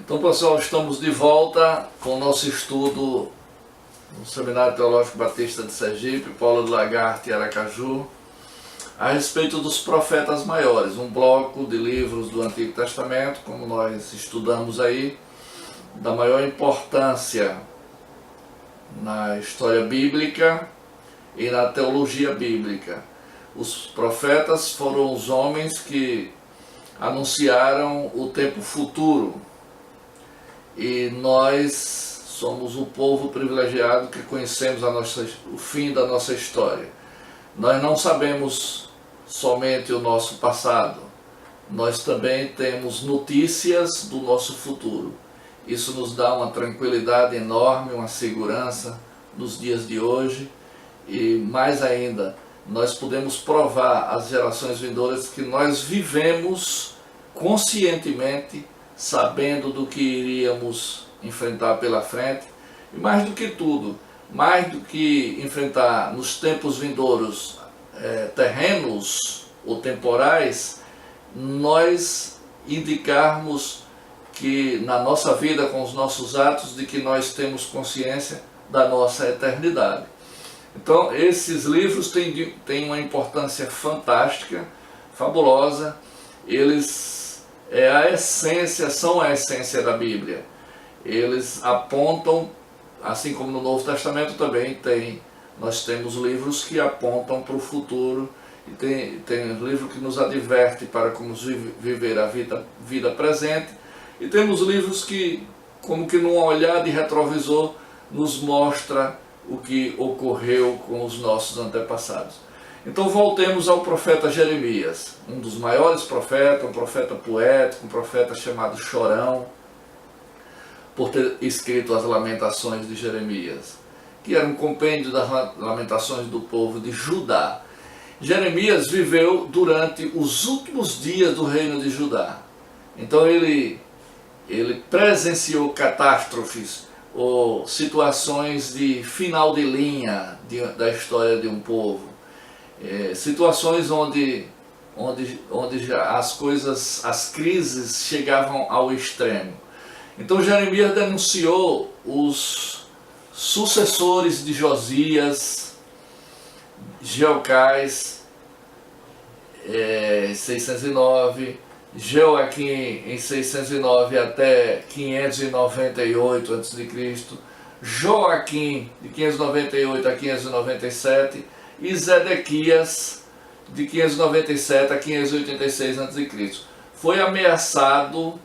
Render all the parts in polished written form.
Então, pessoal, estamos de volta com o nosso estudo no Seminário Teológico Batista de Sergipe, Paulo de Lagarde e Aracaju, a respeito dos profetas maiores, um bloco de livros do Antigo Testamento, como nós estudamos aí, da maior importância na história bíblica e na teologia bíblica. Os profetas foram os homens que anunciaram o tempo futuro, e nós somos o povo privilegiado que conhecemos o fim da nossa história. Nós não sabemos somente o nosso passado, nós também temos notícias do nosso futuro. Isso nos dá uma tranquilidade enorme, uma segurança nos dias de hoje, e mais ainda, nós podemos provar às gerações vindouras que nós vivemos conscientemente, sabendo do que iríamos enfrentar pela frente, e mais do que tudo, mais do que enfrentar nos tempos vindouros terrenos ou temporais, nós indicarmos que na nossa vida, com os nossos atos, de que nós temos consciência da nossa eternidade. Então, esses livros têm uma importância fantástica, fabulosa. Eles são a essência da Bíblia. Eles apontam, assim como no Novo Testamento também nós temos livros que apontam para o futuro, e tem livro que nos adverte para como viver a vida presente, e temos livros que, como que num olhar de retrovisor, nos mostra o que ocorreu com os nossos antepassados. Então voltemos ao profeta Jeremias, um dos maiores profetas, um profeta poético, um profeta chamado Chorão, por ter escrito as Lamentações de Jeremias, que era um compêndio das lamentações do povo de Judá. Jeremias viveu durante os últimos dias do reino de Judá. Então ele presenciou catástrofes ou situações de final de linha da história de um povo. Situações onde as crises chegavam ao extremo. Então Jeremias denunciou os sucessores de Josias, Jeocás, 609, Joaquim em 609 até 598 a.C., Joaquim de 598 a 597 e Zedequias de 597 a 586 a.C. Foi ameaçado,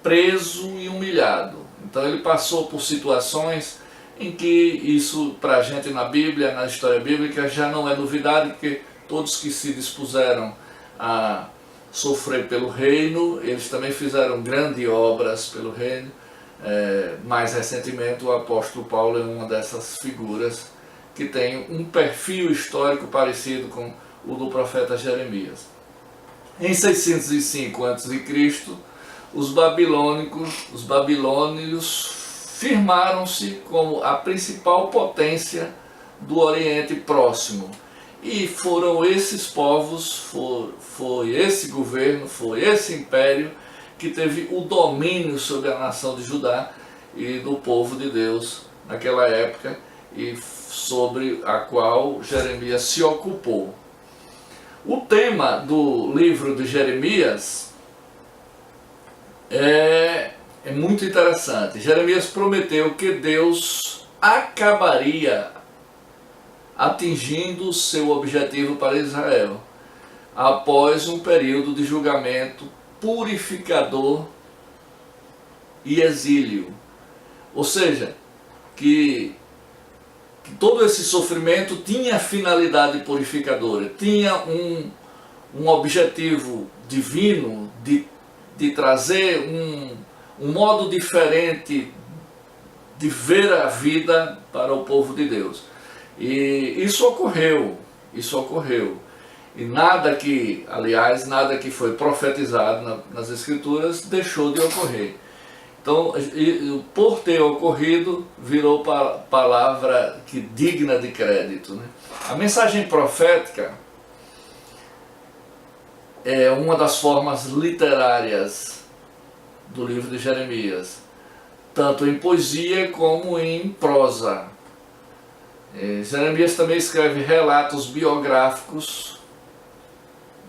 preso e humilhado. Então ele passou por situações em que isso para a gente na Bíblia, na história bíblica, já não é novidade, porque todos que se dispuseram a sofrer pelo reino, eles também fizeram grandes obras pelo reino. Mais recentemente o apóstolo Paulo é uma dessas figuras que tem um perfil histórico parecido com o do profeta Jeremias. Em 605 a.C., os babilônios firmaram-se como a principal potência do Oriente Próximo. E foram esses povos, foi esse governo, foi esse império que teve o domínio sobre a nação de Judá e do povo de Deus naquela época, e sobre a qual Jeremias se ocupou. O tema do livro de Jeremias é muito interessante. Jeremias prometeu que Deus acabaria atingindo seu objetivo para Israel após um período de julgamento purificador e exílio. Ou seja, que todo esse sofrimento tinha finalidade purificadora, tinha um objetivo divino de trazer um modo diferente de ver a vida para o povo de Deus. E isso ocorreu. E nada que foi profetizado nas Escrituras deixou de ocorrer. Então, por ter ocorrido, virou palavra digna de crédito, né? A mensagem profética é uma das formas literárias do livro de Jeremias, tanto em poesia como em prosa. Jeremias também escreve relatos biográficos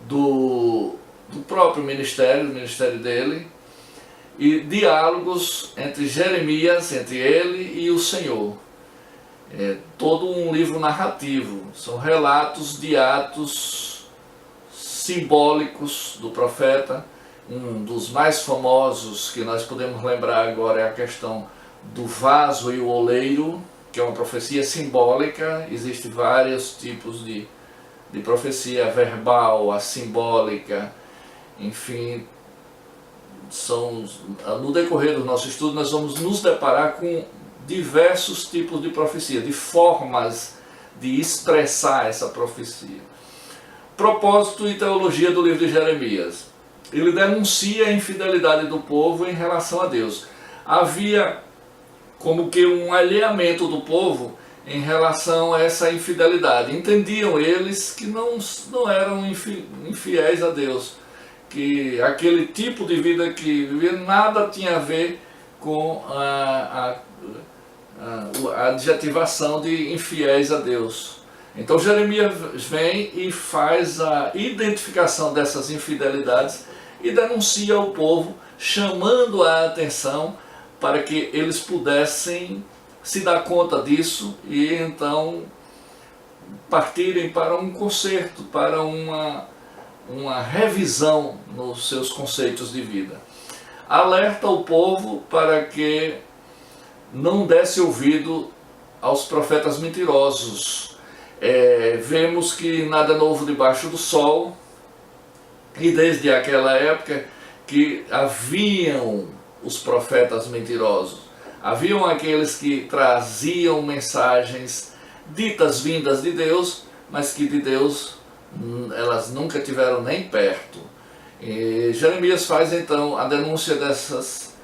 do próprio ministério, do ministério dele, e diálogos entre Jeremias, entre ele e o Senhor. Todo um livro narrativo, são relatos de atos simbólicos do profeta. Um dos mais famosos que nós podemos lembrar agora é a questão do vaso e o oleiro, que é uma profecia simbólica. Existem vários tipos de profecia, a verbal, a simbólica, enfim. No decorrer do nosso estudo nós vamos nos deparar com diversos tipos de profecia, de formas de expressar essa profecia. Propósito e teologia do livro de Jeremias. Ele denuncia a infidelidade do povo em relação a Deus. Havia como que um alheamento do povo em relação a essa infidelidade. Entendiam eles que não eram infiéis a Deus, que aquele tipo de vida que vivia nada tinha a ver com a adjetivação de infiéis a Deus. Então Jeremias vem e faz a identificação dessas infidelidades e denuncia ao povo, chamando a atenção para que eles pudessem se dar conta disso e então partirem para um conserto, para uma revisão nos seus conceitos de vida. Alerta o povo para que não desse ouvido aos profetas mentirosos. Vemos que nada novo debaixo do sol, e desde aquela época que haviam os profetas mentirosos. Haviam aqueles que traziam mensagens ditas vindas de Deus, mas que de Deus elas nunca tiveram nem perto. E Jeremias faz então a denúncia dessas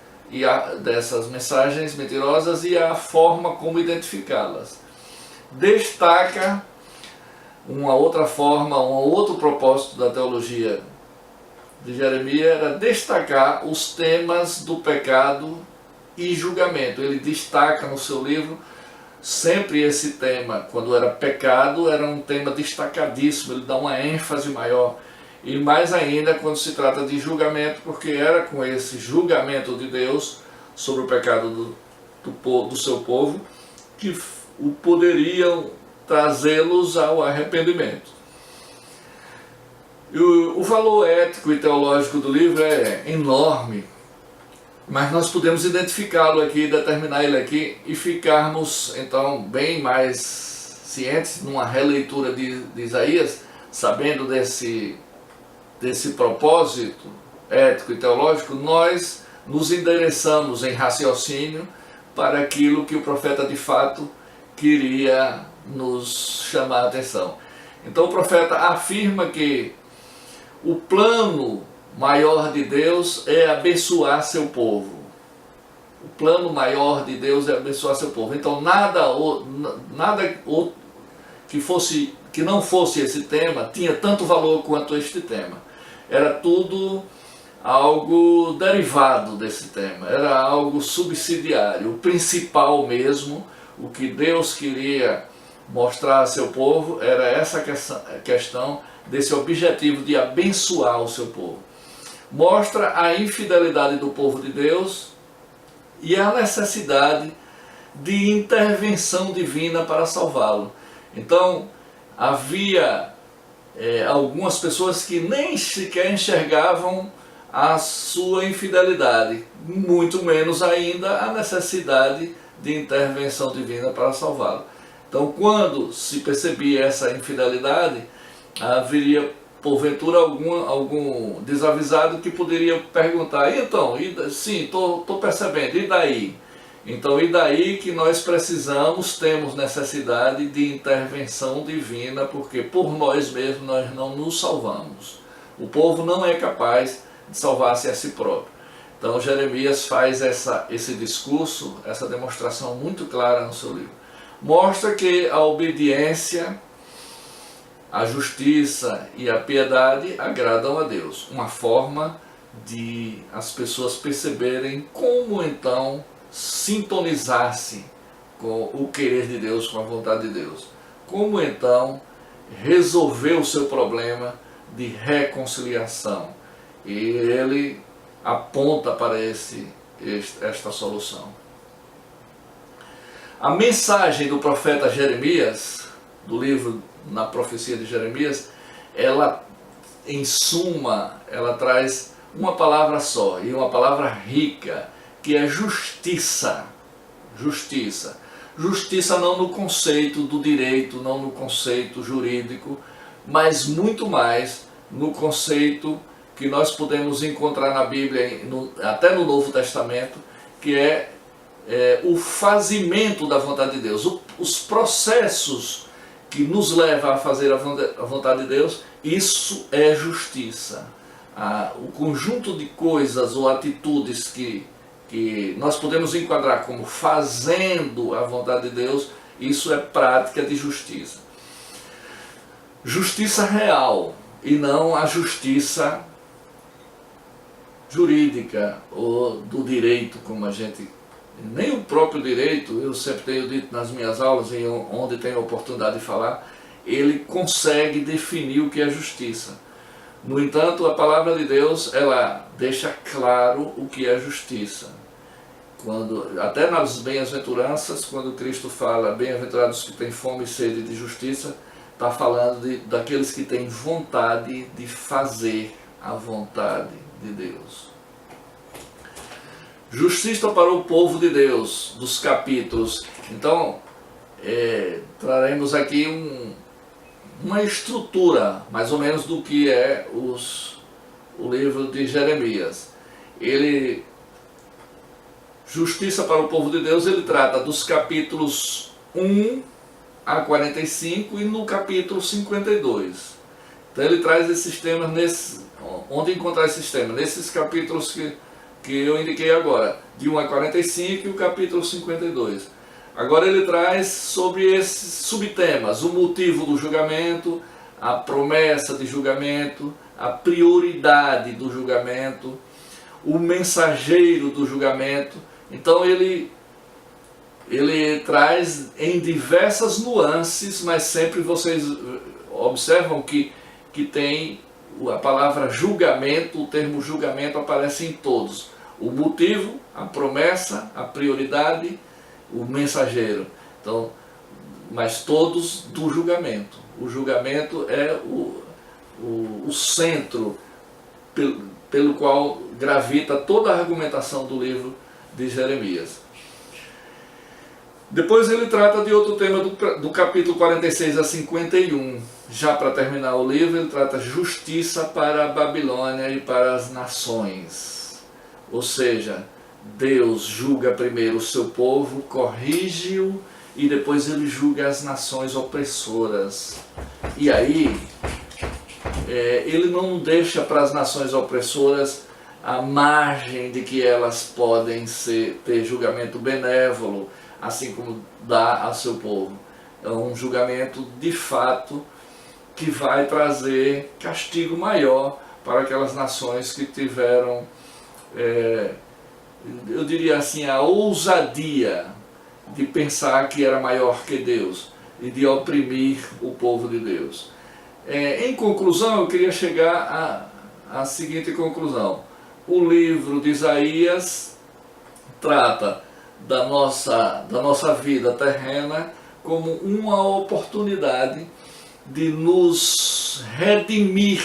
mensagens mentirosas e a forma como identificá-las. Destaca uma outra forma, um outro propósito da teologia de Jeremias era destacar os temas do pecado e julgamento. Ele destaca no seu livro sempre esse tema. Quando era pecado, era um tema destacadíssimo, ele dá uma ênfase maior. E mais ainda quando se trata de julgamento, porque era com esse julgamento de Deus sobre o pecado do seu povo que poderiam trazê-los ao arrependimento. O valor ético e teológico do livro é enorme, mas nós podemos identificá-lo aqui, determinar ele aqui e ficarmos então bem mais cientes numa releitura de Isaías, sabendo desse propósito ético e teológico. Nós nos endereçamos em raciocínio para aquilo que o profeta de fato queria nos chamar a atenção. Então o profeta afirma que o plano maior de Deus é abençoar seu povo. O plano maior de Deus é abençoar seu povo. Então nada que não fosse esse tema tinha tanto valor quanto este tema. Era tudo algo derivado desse tema, era algo subsidiário. O principal mesmo, o que Deus queria mostrar a seu povo, era essa questão desse objetivo de abençoar o seu povo. Mostra a infidelidade do povo de Deus e a necessidade de intervenção divina para salvá-lo. Então, havia algumas pessoas que nem sequer enxergavam a sua infidelidade, muito menos ainda a necessidade de intervenção divina para salvá-lo. Então, quando se percebia essa infidelidade, haveria porventura algum desavisado que poderia perguntar: então, sim, estou percebendo, e daí? Então, e daí que nós temos necessidade de intervenção divina, porque por nós mesmos nós não nos salvamos. O povo não é capaz de salvar-se a si próprio. Então Jeremias faz esse discurso, essa demonstração muito clara no seu livro. Mostra que a obediência, a justiça e a piedade agradam a Deus. Uma forma de as pessoas perceberem como então sintonizar-se com o querer de Deus, com a vontade de Deus. Como então resolver o seu problema de reconciliação. E ele aponta para esta solução. A mensagem do profeta Jeremias, do livro Na Profecia de Jeremias, ela, em suma, ela traz uma palavra só, e uma palavra rica, que é justiça. Justiça. Justiça não no conceito do direito, não no conceito jurídico, mas muito mais no conceito que nós podemos encontrar na Bíblia, até no Novo Testamento, que é o fazimento da vontade de Deus, os processos que nos levam a fazer a vontade de Deus. Isso é justiça. O conjunto de coisas ou atitudes que nós podemos enquadrar como fazendo a vontade de Deus, isso é prática de justiça. Justiça real, e não a justiça jurídica ou do direito, como a gente... Nem o próprio direito, eu sempre tenho dito nas minhas aulas, e onde tenho a oportunidade de falar, ele consegue definir o que é justiça. No entanto, a palavra de Deus, ela deixa claro o que é justiça. Até nas bem-aventuranças, quando Cristo fala, bem-aventurados que têm fome e sede de justiça, está falando daqueles que têm vontade de fazer a vontade de Deus. Justiça para o povo de Deus, dos capítulos. Então, traremos aqui uma estrutura, mais ou menos, do que é o livro de Jeremias. Justiça para o povo de Deus, ele trata dos capítulos 1 a 45 e no capítulo 52. Então ele traz esses temas, onde encontrar esses temas? Nesses capítulos que eu indiquei agora, de 1 a 45 e o capítulo 52. Agora ele traz sobre esses subtemas, o motivo do julgamento, a promessa de julgamento, a prioridade do julgamento, o mensageiro do julgamento. Então ele traz em diversas nuances, mas sempre vocês observam que tem a palavra julgamento, o termo julgamento aparece em todos. O motivo, a promessa, a prioridade, o mensageiro. Então, mas todos do julgamento. O julgamento é o centro pelo qual gravita toda a argumentação do livro de Jeremias. Depois ele trata de outro tema do capítulo 46 a 51. Já para terminar o livro, ele trata justiça para a Babilônia e para as nações. Ou seja, Deus julga primeiro o seu povo, corrige-o, e depois ele julga as nações opressoras. E aí, ele não deixa para as nações opressoras a margem de que elas podem ter julgamento benévolo, assim como dá a seu povo. É um julgamento de fato que vai trazer castigo maior para aquelas nações que tiveram, eu diria assim, a ousadia de pensar que era maior que Deus e de oprimir o povo de Deus. Em conclusão, eu queria chegar à seguinte conclusão. O livro de Isaías trata da nossa vida terrena como uma oportunidade de nos redimir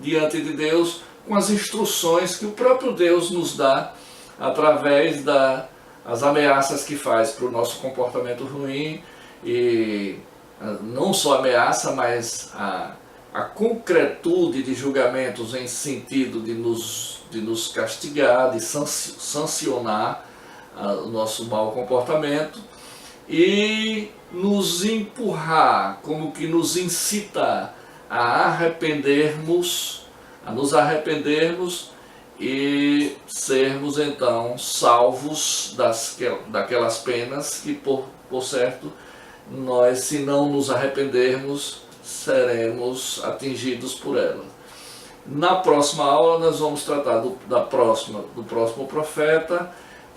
diante de Deus com as instruções que o próprio Deus nos dá através das ameaças que faz para o nosso comportamento ruim, e não só ameaça, mas a concretude de julgamentos em sentido de nos castigar, de sancionar o nosso mau comportamento e nos empurrar, como que nos incitar a nos arrependermos e sermos então salvos daquelas penas que, por certo, nós, se não nos arrependermos, seremos atingidos por elas. Na próxima aula nós vamos tratar do próximo profeta.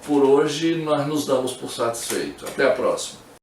Por hoje nós nos damos por satisfeitos. Até a próxima.